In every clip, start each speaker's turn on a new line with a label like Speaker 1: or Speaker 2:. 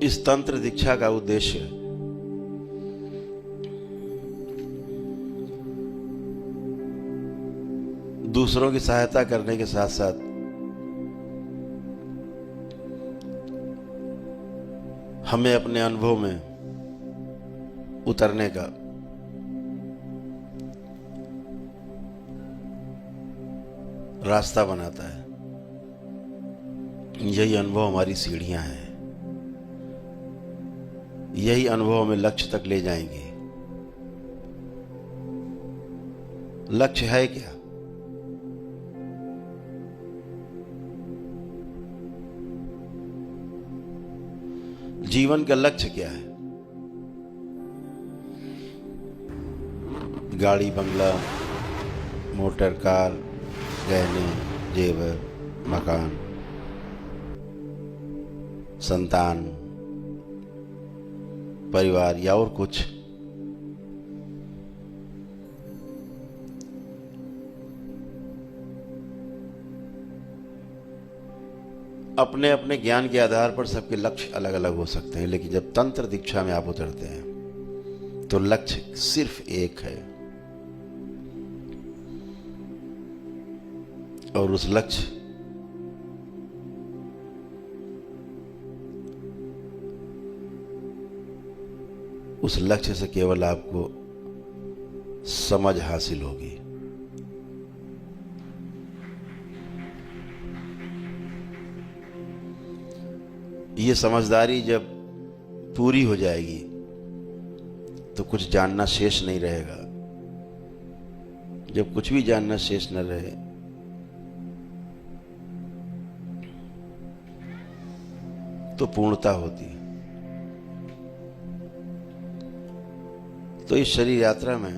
Speaker 1: इस तंत्र दीक्षा का उद्देश्य दूसरों की सहायता करने के साथ साथ हमें अपने अनुभव में उतरने का रास्ता बनाता है। यही अनुभव हमारी सीढ़ियां हैं। यही अनुभव हमें लक्ष्य तक ले जाएंगे। लक्ष्य है क्या? जीवन का लक्ष्य क्या है? गाड़ी, बंगला, मोटर, कार, गहने, जेवर, मकान, संतान, परिवार या और कुछ? अपने अपने ज्ञान के आधार पर सबके लक्ष्य अलग अलग हो सकते हैं, लेकिन जब तंत्र दीक्षा में आप उतरते हैं तो लक्ष्य सिर्फ एक है, और उस लक्ष्य से केवल आपको समझ हासिल होगी। ये समझदारी जब पूरी हो जाएगी तो कुछ जानना शेष नहीं रहेगा। जब कुछ भी जानना शेष न रहे तो पूर्णता होती है। तो इस शरीर यात्रा में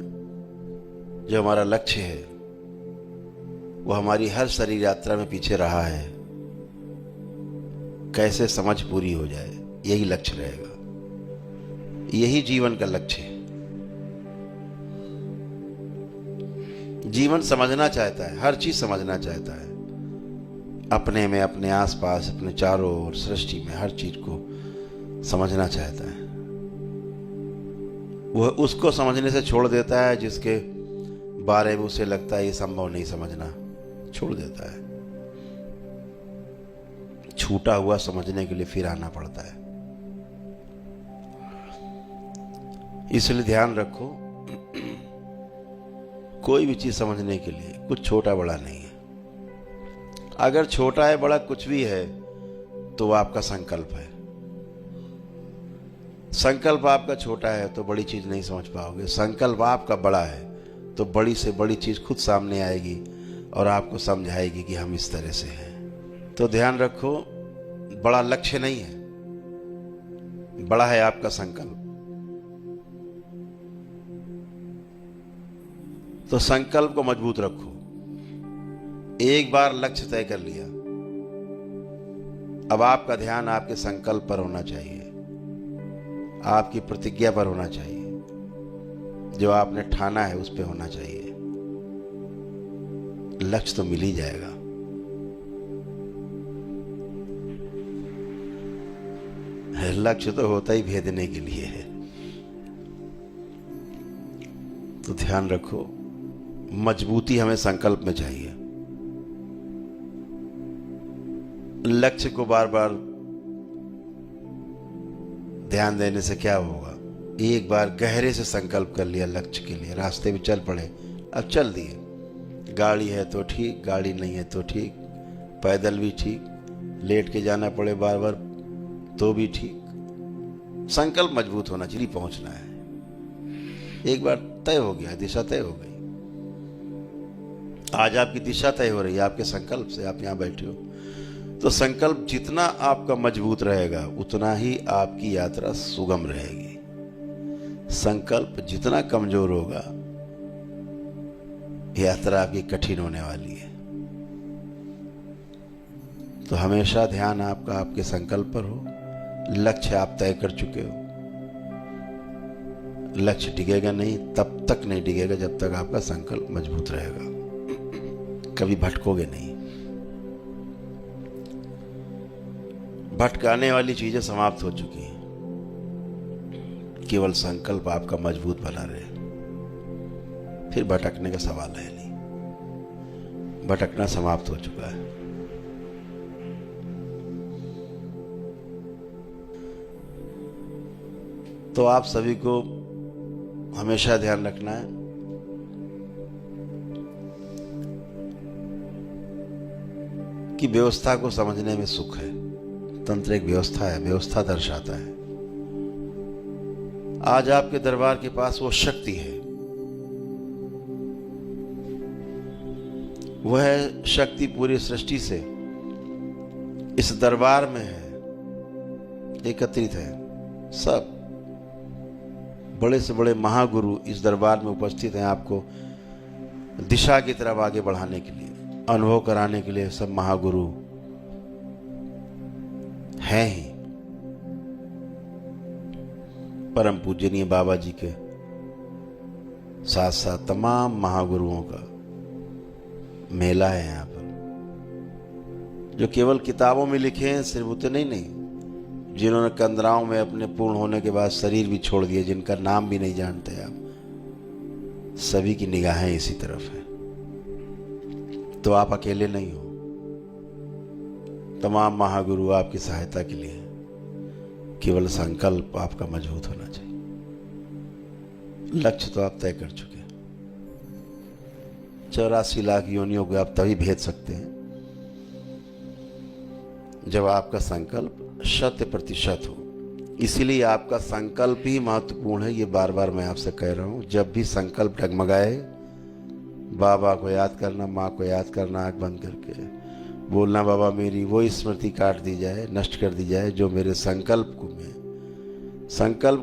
Speaker 1: जो हमारा लक्ष्य है वो हमारी हर शरीर यात्रा में पीछे रहा है। कैसे समझ पूरी हो जाए, यही लक्ष्य रहेगा। यही जीवन का लक्ष्य है। जीवन समझना चाहता है, हर चीज समझना चाहता है। अपने में, अपने आसपास, अपने चारों ओर, सृष्टि में हर चीज को समझना चाहता है। वह उसको समझने से छोड़ देता है जिसके बारे में उसे लगता है ये संभव नहीं समझना, छोड़ देता है। छूटा हुआ समझने के लिए फिर आना पड़ता है। इसलिए ध्यान रखो, कोई भी चीज समझने के लिए कुछ छोटा बड़ा नहीं है। अगर छोटा है, बड़ा कुछ भी है तो वो आपका संकल्प है। संकल्प आपका छोटा है तो बड़ी चीज नहीं समझ पाओगे। संकल्प आपका बड़ा है तो बड़ी से बड़ी चीज खुद सामने आएगी और आपको समझाएगी कि हम इस तरह से हैं। तो ध्यान रखो, बड़ा लक्ष्य नहीं है, बड़ा है आपका संकल्प। तो संकल्प को मजबूत रखो। एक बार लक्ष्य तय कर लिया, अब आपका ध्यान आपके संकल्प पर होना चाहिए, आपकी प्रतिज्ञा पर होना चाहिए, जो आपने ठाना है उस पर होना चाहिए। लक्ष्य तो मिल ही जाएगा। लक्ष्य तो होता ही भेदने के लिए है। तो ध्यान रखो, मजबूती हमें संकल्प में चाहिए। लक्ष्य को बार बार ध्यान देने से क्या होगा? एक बार गहरे से संकल्प कर लिया लक्ष्य के लिए, रास्ते में चल पड़े, अब चल दिए। गाड़ी है तो ठीक, गाड़ी नहीं है तो ठीक, पैदल भी ठीक, लेट के जाना पड़े बार बार तो भी ठीक। संकल्प मजबूत होना चाहिए, पहुंचना है। एक बार तय हो गया, दिशा तय हो गई। आज आपकी दिशा तय हो रही है आपके संकल्प से। आप यहां बैठे हो तो संकल्प जितना आपका मजबूत रहेगा उतना ही आपकी यात्रा सुगम रहेगी। संकल्प जितना कमजोर होगा यात्रा आपकी कठिन होने वाली है। तो हमेशा ध्यान आपका आपके संकल्प पर हो। लक्ष्य आप तय कर चुके हो। लक्ष्य डिगेगा नहीं, तब तक नहीं डिगेगा जब तक आपका संकल्प मजबूत रहेगा। कभी भटकोगे नहीं। भटकाने वाली चीजें समाप्त हो चुकी हैं, केवल संकल्प आपका मजबूत बना रहे, फिर भटकने का सवाल है नहीं, भटकना समाप्त हो चुका है। तो आप सभी को हमेशा ध्यान रखना है कि व्यवस्था को समझने में सुख है। तंत्र एक व्यवस्था है, व्यवस्था दर्शाता है। आज आपके दरबार के पास वो शक्ति है, वह शक्ति पूरी सृष्टि से इस दरबार में है, एकत्रित है। सब बड़े से बड़े महागुरु इस दरबार में उपस्थित हैं, आपको दिशा की तरफ आगे बढ़ाने के लिए, अनुभव कराने के लिए सब महागुरु हैं ही। परम पूजनीय बाबा जी के साथ साथ तमाम महागुरुओं का मेला है यहाँ पर, जो केवल किताबों में लिखे हैं सिर्फ उतने नहीं, जिन्होंने कंदराओं में अपने पूर्ण होने के बाद शरीर भी छोड़ दिए, जिनका नाम भी नहीं जानते आप, सभी की निगाहें इसी तरफ है। तो आप अकेले नहीं हो, तमाम महागुरु आपकी सहायता के लिए, केवल संकल्प आपका मजबूत होना चाहिए। लक्ष्य तो आप तय कर चुके हैं। 84 लाख योनियों को आप तभी भेज सकते हैं जब आपका संकल्प 100% हो। इसीलिए आपका संकल्प ही महत्वपूर्ण है। ये बार बार मैं आपसे कह रहा हूं, जब भी संकल्प डगमगाए, बाबा को याद करना, माँ को याद करना, आँख बंद करके बोलना, बाबा मेरी वो स्मृति काट दी जाए, नष्ट कर दी जाए जो मेरे संकल्प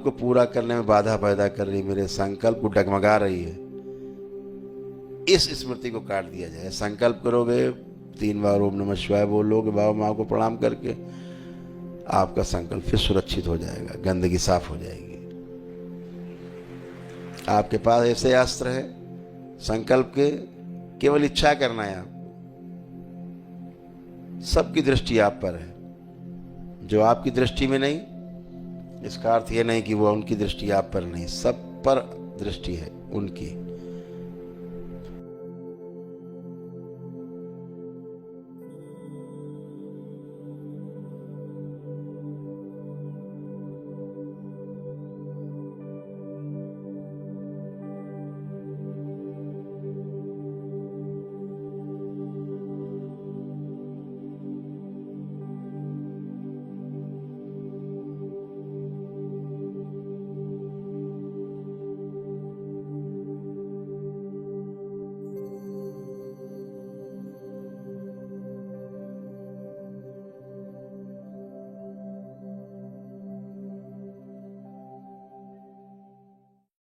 Speaker 1: को पूरा करने में बाधा पैदा कर रही, मेरे संकल्प को डगमगा रही है, इस स्मृति को काट दिया जाए। संकल्प करोगे, 3 बार ओम नमः शिवाय बोलोगे, बाबा माँ को प्रणाम करके, आपका संकल्प फिर सुरक्षित हो जाएगा, गंदगी साफ हो जाएगी। आपके पास ऐसे अस्त्र है संकल्प के, केवल इच्छा करना है आपको। सबकी दृष्टि आप पर है, जो आपकी दृष्टि में नहीं, इसका अर्थ यह नहीं कि वो उनकी दृष्टि आप पर नहीं, सब पर दृष्टि है उनकी।